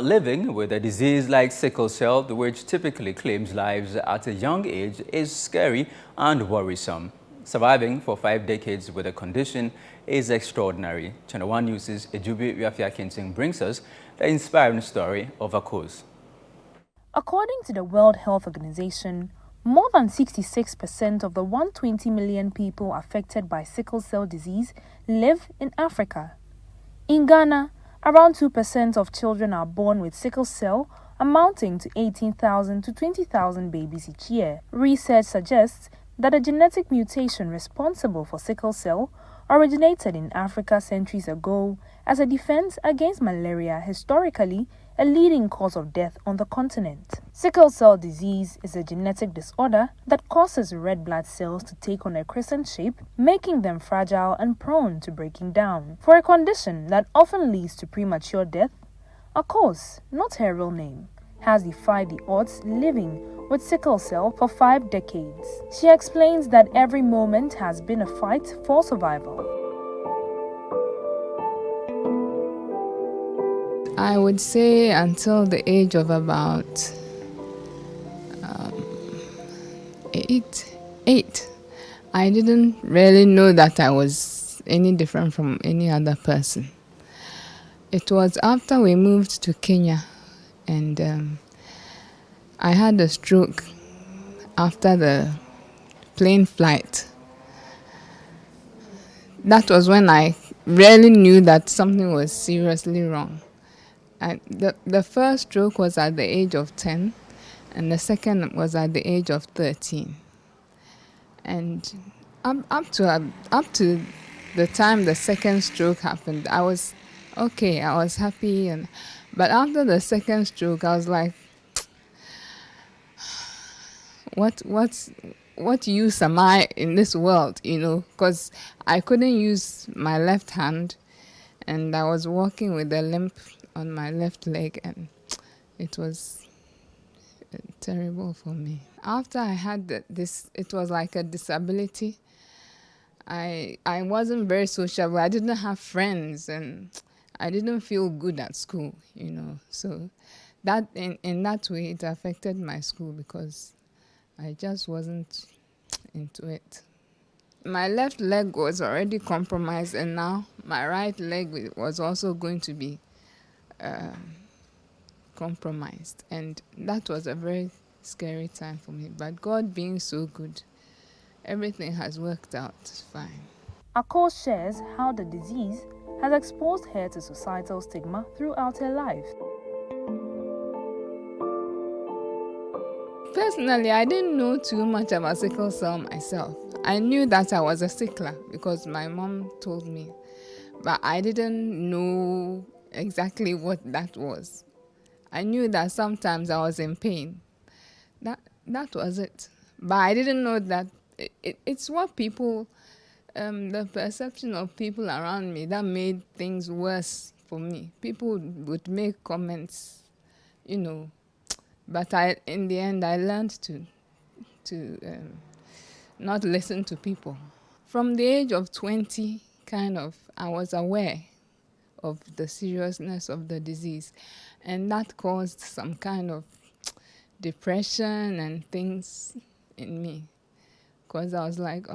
living with a disease like sickle cell, which typically claims lives at a young age, is scary and worrisome. Surviving for 5 decades with a condition is extraordinary. Channel One News' Ejubi Wiafia-Kinting brings us the inspiring story of a cause. According to the World Health Organization, more than 66% of the 120 million people affected by sickle cell disease live in Africa. In Ghana, around 2% of children are born with sickle cell, amounting to 18,000 to 20,000 babies each year. Research suggests that a genetic mutation responsible for sickle cell originated in Africa centuries ago as a defense against malaria, historically a leading cause of death on the continent. Sickle cell disease is a genetic disorder that causes red blood cells to take on a crescent shape, making them fragile and prone to breaking down. For a condition that often leads to premature death, a cause, not her real name, has defied the odds living with sickle cell for 5 decades. She explains that every moment has been a fight for survival. I would say until the age of about 8, I didn't really know that I was any different from any other person. It was after we moved to Kenya and I had a stroke after the plane flight. That was when I really knew that something was seriously wrong. And the first stroke was at the age of 10, and the second was at the age of 13. And up to the time the second stroke happened, I was okay. I was happy, but after the second stroke, I was like, what use am I in this world? Because I couldn't use my left hand, and I was walking with a limp on my left leg, and it was terrible for me. After I had this, it was like a disability. I wasn't very sociable. I didn't have friends, and I didn't feel good at school, So that in that way, it affected my school because I just wasn't into it. My left leg was already compromised, and now my right leg was also going to be compromised, and that was a very scary time for me. But God being so good, everything has worked out fine. Akko shares how the disease has exposed her to societal stigma throughout her life. Personally, I didn't know too much about sickle cell myself. I knew that I was a sickler because my mom told me, but I didn't know exactly what that was. I knew that sometimes I was in pain. That was it. But I didn't know that it's what people, the perception of people around me that made things worse for me. People would make comments, but in the end, I learned to not listen to people. From the age of 20, I was aware of the seriousness of the disease, and that caused some kind of depression and things in me, because I was like,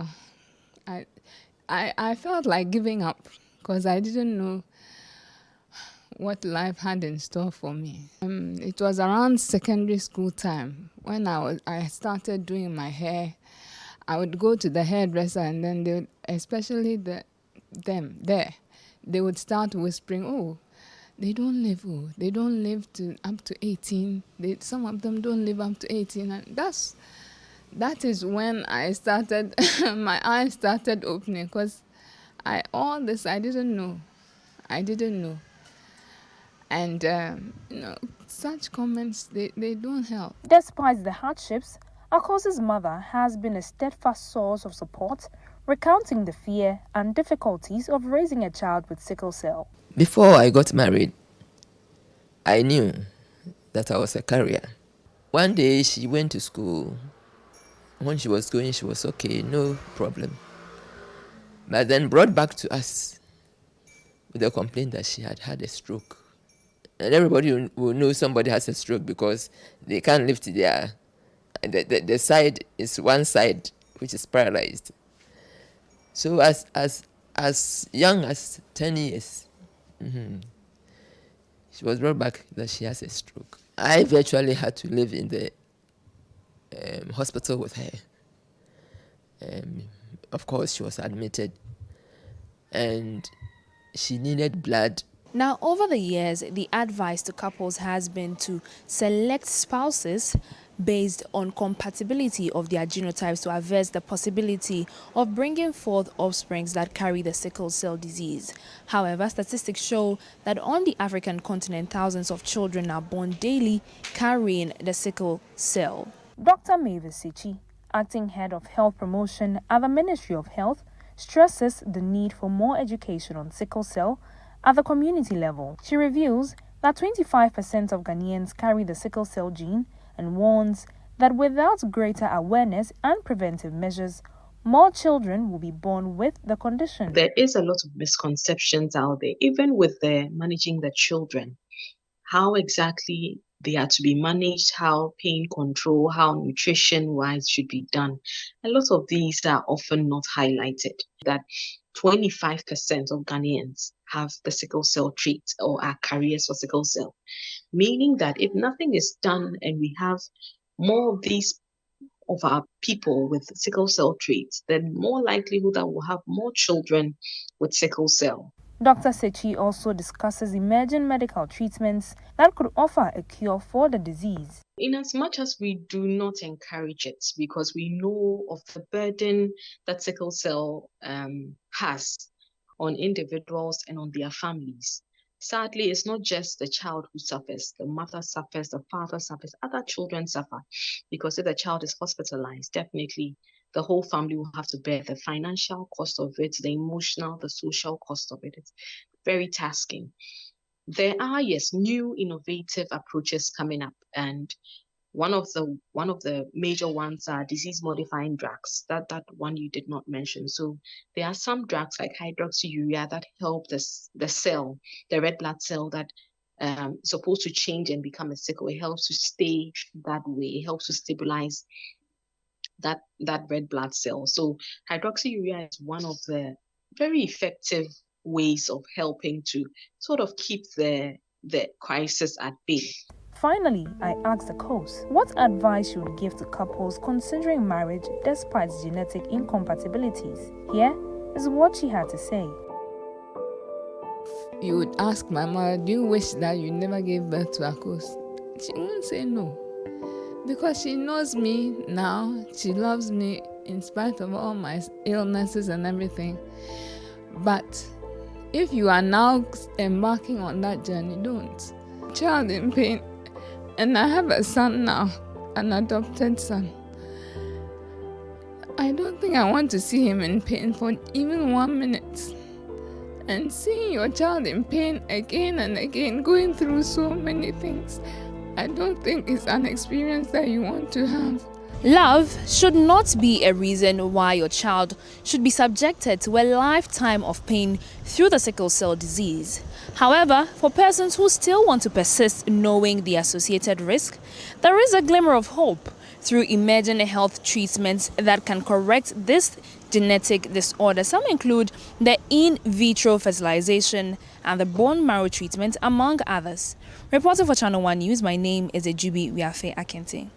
I felt like giving up because I didn't know what life had in store for me. It was around secondary school time when I started doing my hair. I would go to the hairdresser, and then they would, especially they would start whispering, "Oh, they don't live up to 18. Some of them don't live up to 18." And that is when I started, my eyes started opening, because all this I didn't know. And such comments, they don't help. Despite the hardships, Akko's mother has been a steadfast source of support, recounting the fear and difficulties of raising a child with sickle cell. Before I got married, I knew that I was a carrier. One day she went to school. When she was going, she was okay, no problem. But then brought back to us with a complaint that she had had a stroke And everybody will know somebody has a stroke because they can't lift the side is one side which is paralyzed. So as young as 10 years, she was brought back that she has a stroke. I virtually had to live in the hospital with her. Of course, she was admitted and she needed blood. Now, over the years, the advice to couples has been to select spouses based on compatibility of their genotypes to avert the possibility of bringing forth offsprings that carry the sickle cell disease. However, statistics show that on the African continent, thousands of children are born daily carrying the sickle cell. Dr. Mavis Sechi, acting head of health promotion at the Ministry of Health, stresses the need for more education on sickle cell at the community level. She reveals that 25% of Ghanaians carry the sickle cell gene and warns that without greater awareness and preventive measures, more children will be born with the condition. There is a lot of misconceptions out there, even with the managing the children, how exactly they are to be managed, how pain control, how nutrition-wise should be done. A lot of these are often not highlighted. That 25% of Ghanaians have the sickle cell trait or are carriers for sickle cell, meaning that if nothing is done and we have more of these of our people with sickle cell traits, then more likelihood that we'll have more children with sickle cell. Dr. Sechi also discusses emerging medical treatments that could offer a cure for the disease. In as much as we do not encourage it, because we know of the burden that sickle cell has on individuals and on their families. Sadly, it's not just the child who suffers. The mother suffers, the father suffers, other children suffer. Because if the child is hospitalized, definitely the whole family will have to bear the financial cost of it, the emotional, the social cost of it. It's very tasking. There are, yes, new innovative approaches coming up, and one of the major ones are disease-modifying drugs. That one you did not mention. So there are some drugs like hydroxyurea that help the cell, the red blood cell that supposed to change and become a sickle. It helps to stay that way. It helps to stabilize that red blood cell. So hydroxyurea is one of the very effective ways of helping to sort of keep the crisis at bay. Finally, I asked the host what advice she would give to couples considering marriage despite genetic incompatibilities. Here is what she had to say. You would ask my mother, do you wish that you never gave birth to Akos? She won't say no. Because she knows me now, she loves me in spite of all my illnesses and everything. But if you are now embarking on that journey, don't. Child in pain. And I have a son now, an adopted son. I don't think I want to see him in pain for even 1 minute. And seeing your child in pain again and again, going through so many things, I don't think it's an experience that you want to have. Love should not be a reason why your child should be subjected to a lifetime of pain through the sickle cell disease. However, for persons who still want to persist knowing the associated risk, there is a glimmer of hope through emerging health treatments that can correct this genetic disorder. Some include the in vitro fertilization and the bone marrow treatment, among others. Reporting for Channel One News, my name is Ejubi Wiafe Akente.